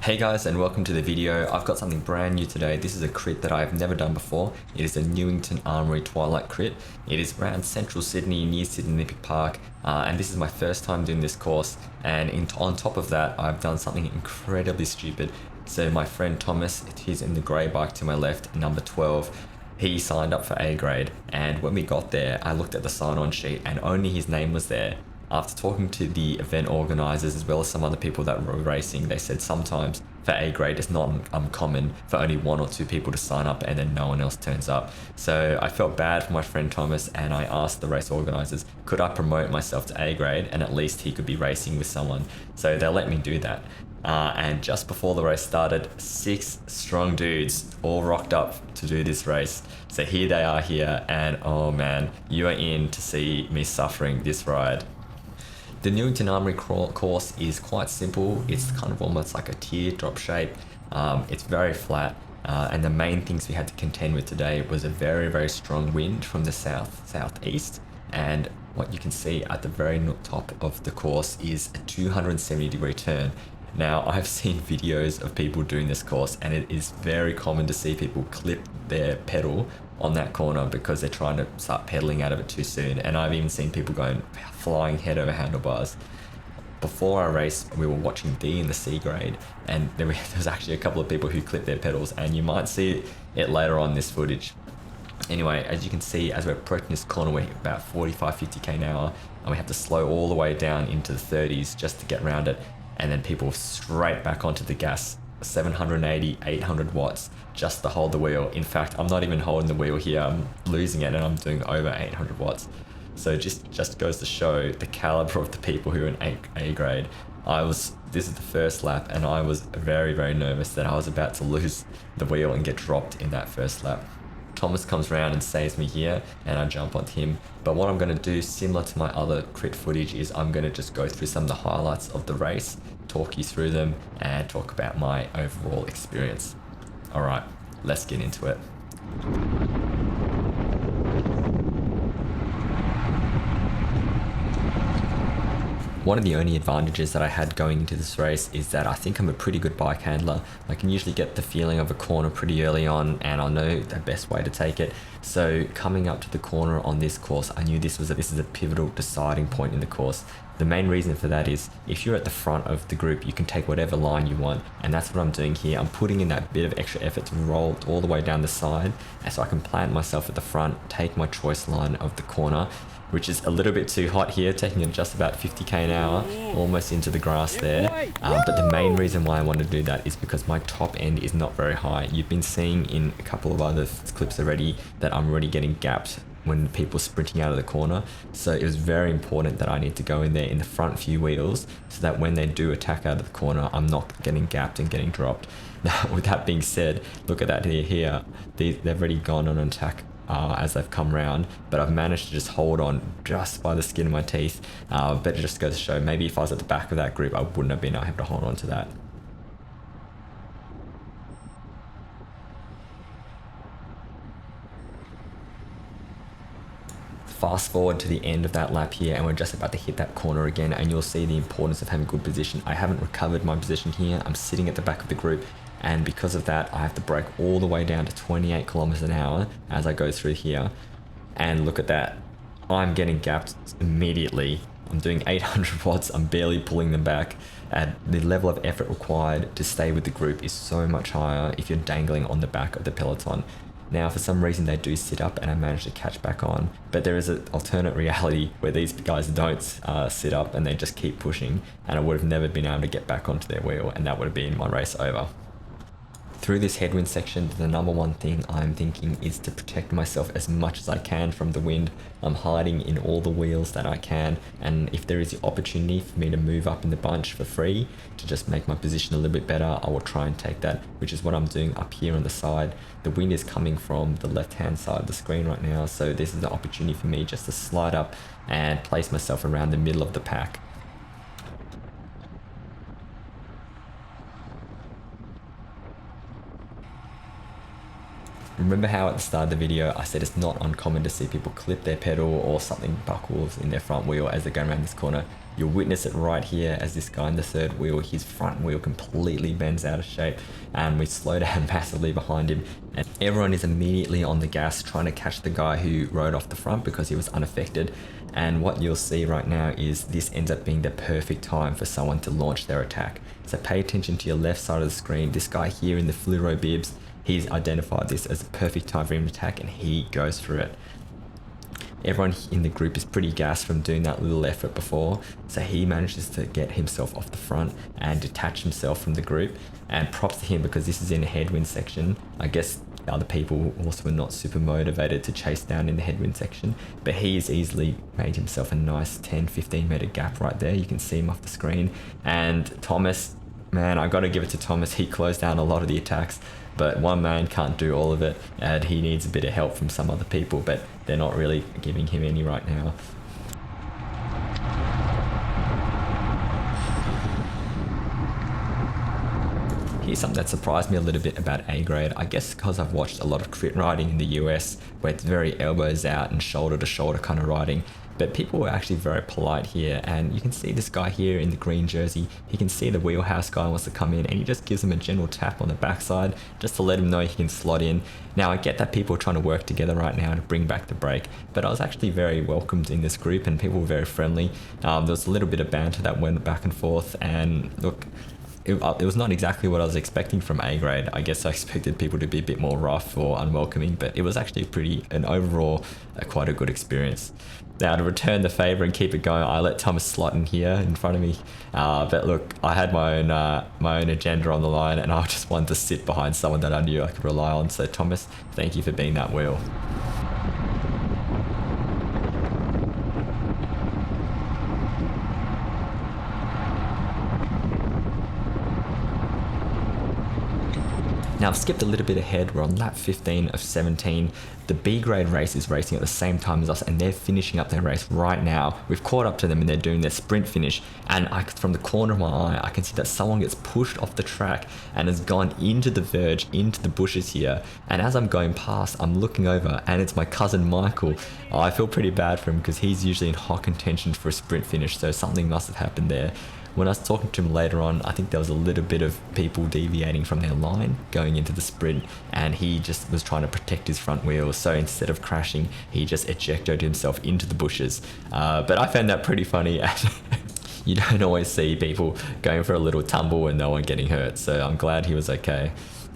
Hey guys, and welcome to the video. I've got something brand new today. This is a crit that I've never done before. It is a Newington Armoury Twilight crit. It is around central Sydney near Sydney Olympic Park, and this is my first time doing this course. And on top of that, I've done something incredibly stupid. So my friend Thomas, he's in the grey bike to my left, number 12. He signed up for A grade, and when we got there, I looked at the sign-on sheet and only his name was there. After talking to the event organisers as well as some other people that were racing, they said sometimes for A grade it's not uncommon for only one or two people to sign up and then no one else turns up. So I felt bad for my friend Thomas and I asked the race organisers, could I promote myself to A grade and at least he could be racing with someone? So they let me do that. And just before the race started, 6 strong dudes all rocked up to do this race. So here they are here, and oh man, you are in to see me suffering this ride. The Newington Armoury course is quite simple. It's kind of almost like a teardrop shape. It's very flat, and the main things we had to contend with today was a very strong wind from the southeast, and what you can see at the very top of the course is a 270-degree turn. Now, I've seen videos of people doing this course and it is very common to see people clip their pedal on that corner because they're trying to start pedaling out of it too soon. And I've even seen people going flying head over handlebars. Before our race, we were watching D in the C grade, and there was actually a couple of people who clipped their pedals, and you might see it later on this footage. Anyway, as you can see, as we're approaching this corner, we're about 45-50k an hour, and we have to slow all the way down into the 30s just to get around it. And then people straight back onto the gas, 780, 800 watts just to hold the wheel. In fact, I'm not even holding the wheel here, I'm losing it and I'm doing over 800 watts. So just goes to show the caliber of the people who are in A grade. This is the first lap and I was very nervous that I was about to lose the wheel and get dropped in that first lap. Thomas comes around and saves me here and I jump onto him. But what I'm going to do, similar to my other crit footage, is I'm going to just go through some of the highlights of the race, talk you through them and talk about my overall experience. Alright, let's get into it. One of the only advantages that I had going into this race is that I think I'm a pretty good bike handler. I can usually get the feeling of a corner pretty early on and I'll know the best way to take it. So coming up to the corner on this course, I knew this is a pivotal deciding point in the course. The main reason for that is if you're at the front of the group, you can take whatever line you want, and that's what I'm doing here. I'm putting in that bit of extra effort to roll all the way down the side, and so I can plant myself at the front, take my choice line of the corner, which is a little bit too hot here, taking it just about 50k an hour, almost into the grass there. But the main reason why I want to do that is because my top end is not very high. You've been seeing in a couple of other clips already that I'm already getting gapped when people sprinting out of the corner. So it was very important that I need to go in there in the front few wheels so that when they do attack out of the corner, I'm not getting gapped and getting dropped. Now, with that being said, look at that here. They've already gone on an attack as they've come round, but I've managed to just hold on just by the skin of my teeth. But it just goes to show, maybe if I was at the back of that group, I wouldn't have been able to hold on to that. Fast forward to the end of that lap here and we're just about to hit that corner again, and you'll see the importance of having good position. I haven't recovered my position here. I'm sitting at the back of the group, and because of that I have to brake all the way down to 28 kilometers an hour as I go through here. And look at that, I'm getting gapped immediately. I'm doing 800 watts, I'm barely pulling them back, and the level of effort required to stay with the group is so much higher if you're dangling on the back of the peloton. Now, for some reason they do sit up and I manage to catch back on, but there is an alternate reality where these guys don't sit up and they just keep pushing, and I would have never been able to get back onto their wheel, and that would have been my race over. Through this headwind section, the number one thing I'm thinking is to protect myself as much as I can from the wind. I'm hiding in all the wheels that I can, and if there is the opportunity for me to move up in the bunch for free to just make my position a little bit better, I will try and take that, which is what I'm doing up here on the side. The wind is coming from the left hand side of the screen right now, so this is the opportunity for me just to slide up and place myself around the middle of the pack. Remember how at the start of the video I said it's not uncommon to see people clip their pedal or something buckles in their front wheel as they're going around this corner. You'll witness it right here as this guy in the third wheel, his front wheel completely bends out of shape, and we slow down massively behind him, and everyone is immediately on the gas trying to catch the guy who rode off the front because he was unaffected. And what you'll see right now is this ends up being the perfect time for someone to launch their attack. So pay attention to your left side of the screen. This guy here in the fluoro bibs, he's identified this as the perfect time for him to attack, and he goes for it. Everyone in the group is pretty gassed from doing that little effort before, so he manages to get himself off the front and detach himself from the group, and props to him because this is in a headwind section. I guess other people also were not super motivated to chase down in the headwind section, but he has easily made himself a nice 10-15 meter gap right there. You can see him off the screen. And Thomas, man, I gotta give it to Thomas, he closed down a lot of the attacks, but one man can't do all of it, and he needs a bit of help from some other people, but they're not really giving him any right now. Here's something that surprised me a little bit about A grade. I guess because I've watched a lot of crit riding in the US where it's very elbows out and shoulder to shoulder kind of riding, but people were actually very polite here, and you can see this guy here in the green jersey. He can see the wheelhouse guy wants to come in, and he just gives him a general tap on the backside just to let him know he can slot in. Now I get that people are trying to work together right now to bring back the break, but I was actually very welcomed in this group and people were very friendly. There was a little bit of banter that went back and forth, and look, it was not exactly what I was expecting from A grade. I guess I expected people to be a bit more rough or unwelcoming, but it was actually overall quite a good experience. Now to return the favor and keep it going, I let Thomas slot in here in front of me. But look, I had my own agenda on the line, and I just wanted to sit behind someone that I knew I could rely on. So Thomas, thank you for being that wheel. Now I've skipped a little bit ahead. We're on lap 15 of 17. The B grade race is racing at the same time as us, and they're finishing up their race right now. We've caught up to them and they're doing their sprint finish, and from the corner of my eye I can see that someone gets pushed off the track and has gone into the verge, into the bushes here. And as I'm going past, I'm looking over and it's my cousin Michael. I feel pretty bad for him because he's usually in hot contention for a sprint finish, so something must have happened there. When I was talking to him later on, I think there was a little bit of people deviating from their line going into the sprint, and he just was trying to protect his front wheels. So instead of crashing, he just ejected himself into the bushes. But I found that pretty funny. You don't always see people going for a little tumble and no one getting hurt. So I'm glad he was okay.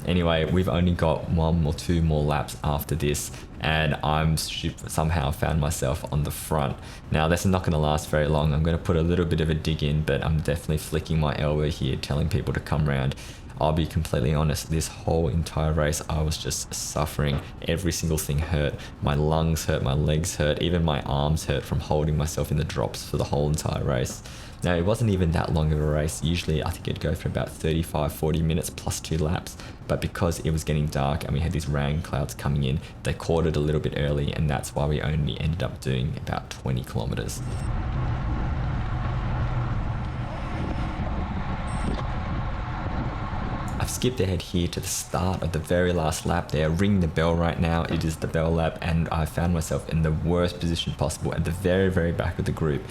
Anyway, we've only got 1 or 2 more laps after this, and I'm somehow found myself on the front. Now this is not going to last very long. I'm going to put a little bit of a dig in, but I'm definitely flicking my elbow here, telling people to come round. I'll be completely honest, this whole entire race I was just suffering. Every single thing hurt. My lungs hurt, my legs hurt, even my arms hurt from holding myself in the drops for the whole entire race. Now it wasn't even that long of a race. Usually I think it'd go for about 35-40 minutes plus 2 laps, but because it was getting dark and we had these rain clouds coming in, they caught it a little bit early, and that's why we only ended up doing about 20 kilometers. I've skipped ahead here to the start of the very last lap. They're ringing the bell right now. It is the bell lap, and I found myself in the worst position possible at the very back of the group.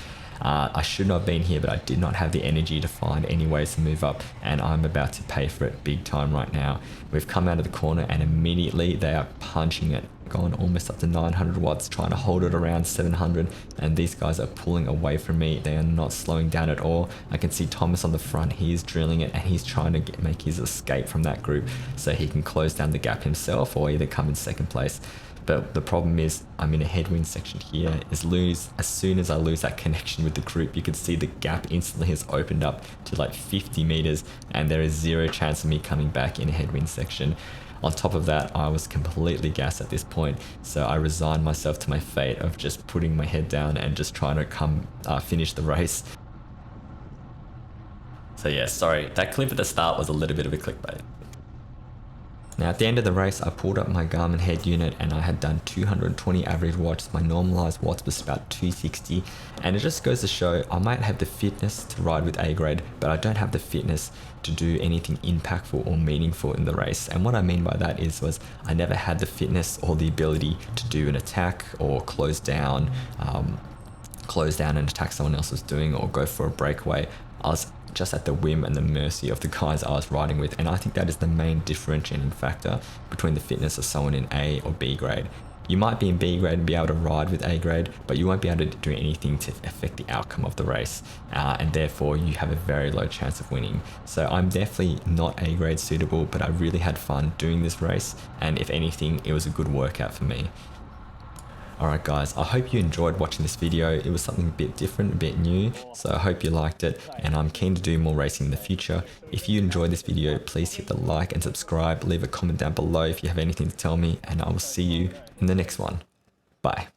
I should not have been here, but I did not have the energy to find any ways to move up, and I'm about to pay for it big time right now. We've come out of the corner and immediately they are punching it, gone almost up to 900 watts, trying to hold it around 700, and these guys are pulling away from me. They are not slowing down at all. I can see Thomas on the front. He's drilling it and he's trying to make his escape from that group so he can close down the gap himself or either come in second place. But the problem is I'm in a headwind section here. As soon as I lose that connection with the group, you can see the gap instantly has opened up to like 50 meters, and there is 0 chance of me coming back in a headwind section. On top of that, I was completely gassed at this point, so I resigned myself to my fate of just putting my head down and just trying to finish the race. So yeah, sorry, that clip at the start was a little bit of a clickbait. Now at the end of the race, I pulled up my Garmin head unit and I had done 220 average watts. My normalized watts was about 260, and it just goes to show I might have the fitness to ride with A grade, but I don't have the fitness to do anything impactful or meaningful in the race. And what I mean by that was I never had the fitness or the ability to do an attack or close down and attack someone else was doing, or go for a breakaway. I was just at the whim and the mercy of the guys I was riding with, and I think that is the main differentiating factor between the fitness of someone in A or B grade. You might be in B grade and be able to ride with A grade, but you won't be able to do anything to affect the outcome of the race, and therefore you have a very low chance of winning. So I'm definitely not A grade suitable, but I really had fun doing this race, and if anything, it was a good workout for me. Alright guys, I hope you enjoyed watching this video. It was something a bit different, a bit new, so I hope you liked it, and I'm keen to do more racing in the future. If you enjoyed this video, please hit the like and subscribe, leave a comment down below if you have anything to tell me, and I will see you in the next one. Bye.